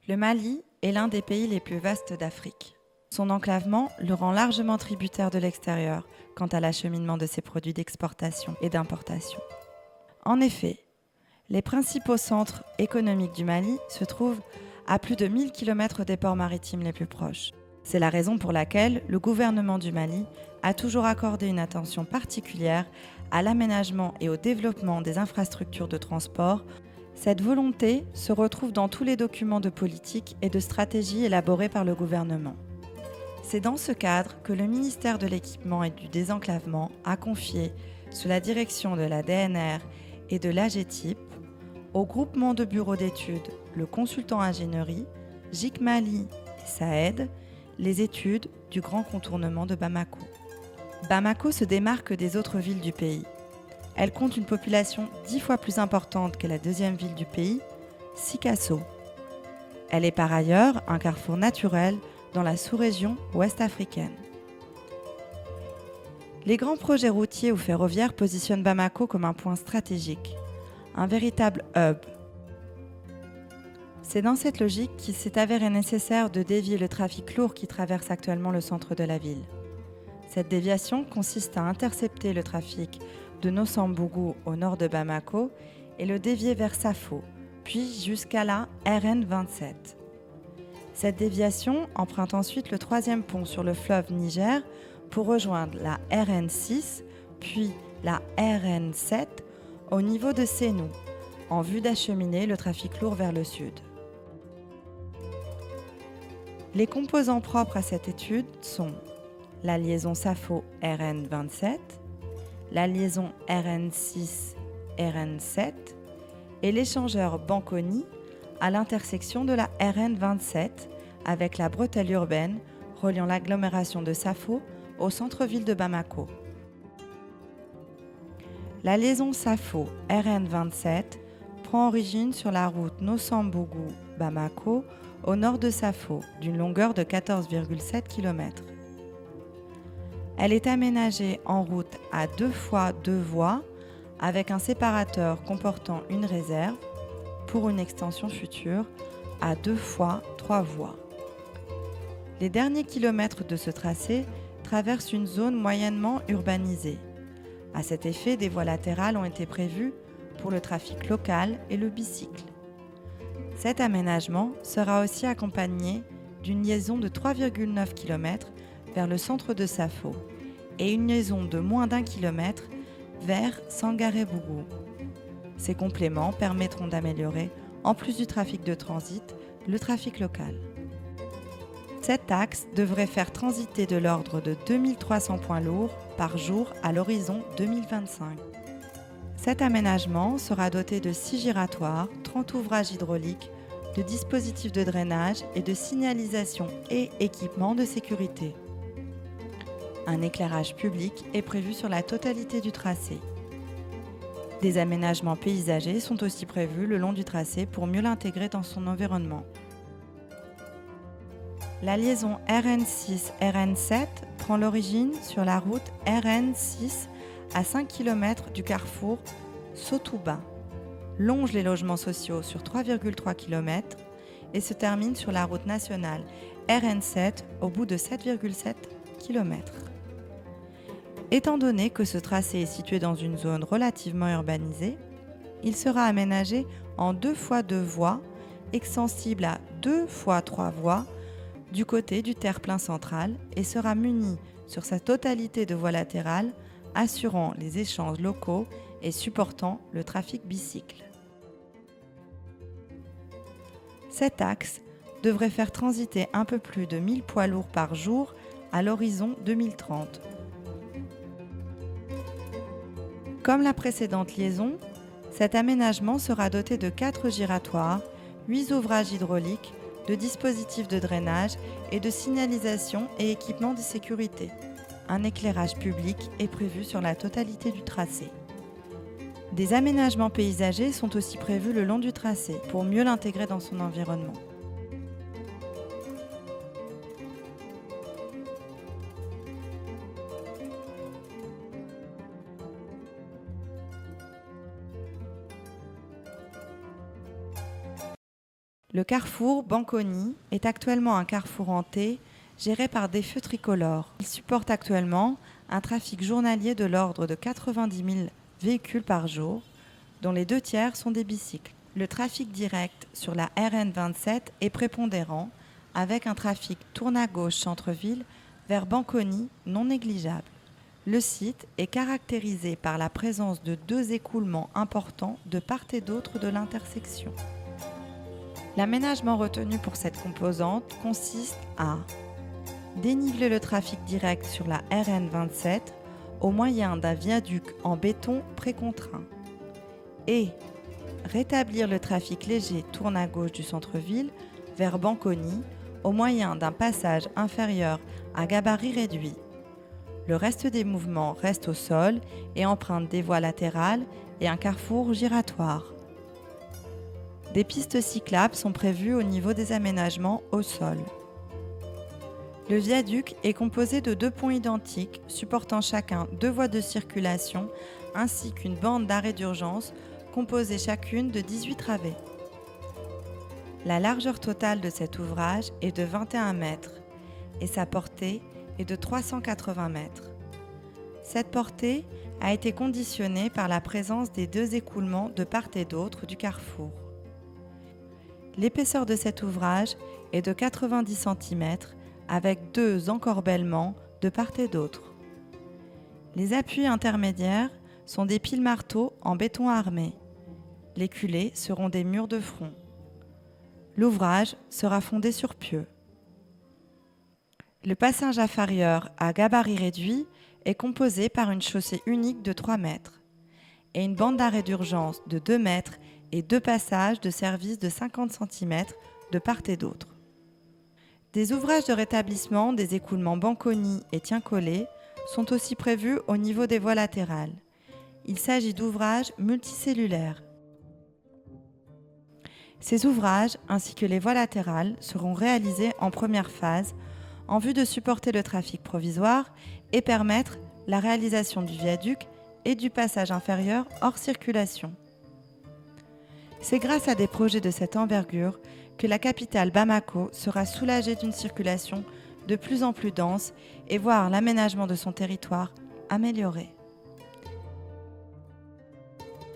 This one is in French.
Le Mali est l'un des pays les plus vastes d'Afrique. Son enclavement le rend largement tributaire de l'extérieur quant à l'acheminement de ses produits d'exportation et d'importation. En effet, les principaux centres économiques du Mali se trouvent à plus de 1000 km des ports maritimes les plus proches. C'est la raison pour laquelle le gouvernement du Mali a toujours accordé une attention particulière à l'aménagement et au développement des infrastructures de transport. Cette volonté se retrouve dans tous les documents de politique et de stratégie élaborés par le gouvernement. C'est dans ce cadre que le ministère de l'Équipement et du Désenclavement a confié, sous la direction de la DNR et de l'AGETIP, au groupement de bureaux d'études, le consultant ingénierie, GIC Mali et SAED, les études du grand contournement de Bamako. Bamako se démarque des autres villes du pays. Elle compte une population 10 fois plus importante que la deuxième ville du pays, Sikasso. Elle est par ailleurs un carrefour naturel dans la sous-région ouest-africaine. Les grands projets routiers ou ferroviaires positionnent Bamako comme un point stratégique, un véritable hub. C'est dans cette logique qu'il s'est avéré nécessaire de dévier le trafic lourd qui traverse actuellement le centre de la ville. Cette déviation consiste à intercepter le trafic de Nossambougou au nord de Bamako et le dévier vers Safo, puis jusqu'à la RN 27. Cette déviation emprunte ensuite le troisième pont sur le fleuve Niger pour rejoindre la RN 6, puis la RN 7 au niveau de Sénou, en vue d'acheminer le trafic lourd vers le sud. Les composants propres à cette étude sont la liaison Safo RN 27, la liaison RN 6 RN 7 et l'échangeur Banconi à l'intersection de la RN 27 avec la bretelle urbaine reliant l'agglomération de Safo au centre-ville de Bamako. La liaison Safo RN 27 prend origine sur la route Nossambougou-Bamako au nord de Safo, d'une longueur de 14,7 km. Elle est aménagée en route à 2 fois 2 voies avec un séparateur comportant une réserve pour une extension future à 2 fois 3 voies. Les derniers kilomètres de ce tracé traversent une zone moyennement urbanisée. À cet effet, des voies latérales ont été prévues pour le trafic local et le bicycle. Cet aménagement sera aussi accompagné d'une liaison de 3,9 km vers le centre de Safo et une liaison de moins d'1 km vers Sangaré-Bougou. Ces compléments permettront d'améliorer, en plus du trafic de transit, le trafic local. Cet axe devrait faire transiter de l'ordre de 2300 poids lourds par jour à l'horizon 2025. Cet aménagement sera doté de 6 giratoires, 30 ouvrages hydrauliques, de dispositifs de drainage et de signalisation et équipements de sécurité. Un éclairage public est prévu sur la totalité du tracé. Des aménagements paysagers sont aussi prévus le long du tracé pour mieux l'intégrer dans son environnement. La liaison RN6-RN7 prend l'origine sur la route RN6 à 5 km du carrefour Sotouba, longe les logements sociaux sur 3,3 km et se termine sur la route nationale RN7 au bout de 7,7 km. Étant donné que ce tracé est situé dans une zone relativement urbanisée, il sera aménagé en 2 fois 2 voies, extensible à 2 fois 3 voies du côté du terre-plein central et sera muni sur sa totalité de voies latérales, assurant les échanges locaux et supportant le trafic bicycle. Cet axe devrait faire transiter un peu plus de 1000 poids lourds par jour à l'horizon 2030. Comme la précédente liaison, cet aménagement sera doté de 4 giratoires, 8 ouvrages hydrauliques, de dispositifs de drainage et de signalisation et équipements de sécurité. Un éclairage public est prévu sur la totalité du tracé. Des aménagements paysagers sont aussi prévus le long du tracé pour mieux l'intégrer dans son environnement. Le carrefour Banconi est actuellement un carrefour hanté géré par des feux tricolores. Il supporte actuellement un trafic journalier de l'ordre de 90 000 véhicules par jour, dont les 2/3 sont des bicycles. Le trafic direct sur la RN 27 est prépondérant, avec un trafic tourne à gauche centre-ville vers Banconi non négligeable. Le site est caractérisé par la présence de 2 écoulements importants de part et d'autre de l'intersection. L'aménagement retenu pour cette composante consiste à déniveler le trafic direct sur la RN 27 au moyen d'un viaduc en béton précontraint et rétablir le trafic léger tourne à gauche du centre-ville vers Banconi au moyen d'un passage inférieur à gabarit réduit. Le reste des mouvements reste au sol et emprunte des voies latérales et un carrefour giratoire. Des pistes cyclables sont prévues au niveau des aménagements au sol. Le viaduc est composé de 2 ponts identiques supportant chacun 2 voies de circulation ainsi qu'une bande d'arrêt d'urgence composée chacune de 18 travées. La largeur totale de cet ouvrage est de 21 mètres et sa portée est de 380 mètres. Cette portée a été conditionnée par la présence des 2 écoulements de part et d'autre du carrefour. L'épaisseur de cet ouvrage est de 90 cm avec 2 encorbellements de part et d'autre. Les appuis intermédiaires sont des piles marteaux en béton armé. Les culées seront des murs de front. L'ouvrage sera fondé sur pieux. Le passage inférieur à gabarit réduit est composé par une chaussée unique de 3 mètres et une bande d'arrêt d'urgence de 2 mètres et 2 passages de service de 50 cm de part et d'autre. Des ouvrages de rétablissement des écoulements Banconi et Tien-Collé sont aussi prévus au niveau des voies latérales. Il s'agit d'ouvrages multicellulaires. Ces ouvrages ainsi que les voies latérales seront réalisés en première phase en vue de supporter le trafic provisoire et permettre la réalisation du viaduc et du passage inférieur hors circulation. C'est grâce à des projets de cette envergure que la capitale Bamako sera soulagée d'une circulation de plus en plus dense et voir l'aménagement de son territoire amélioré.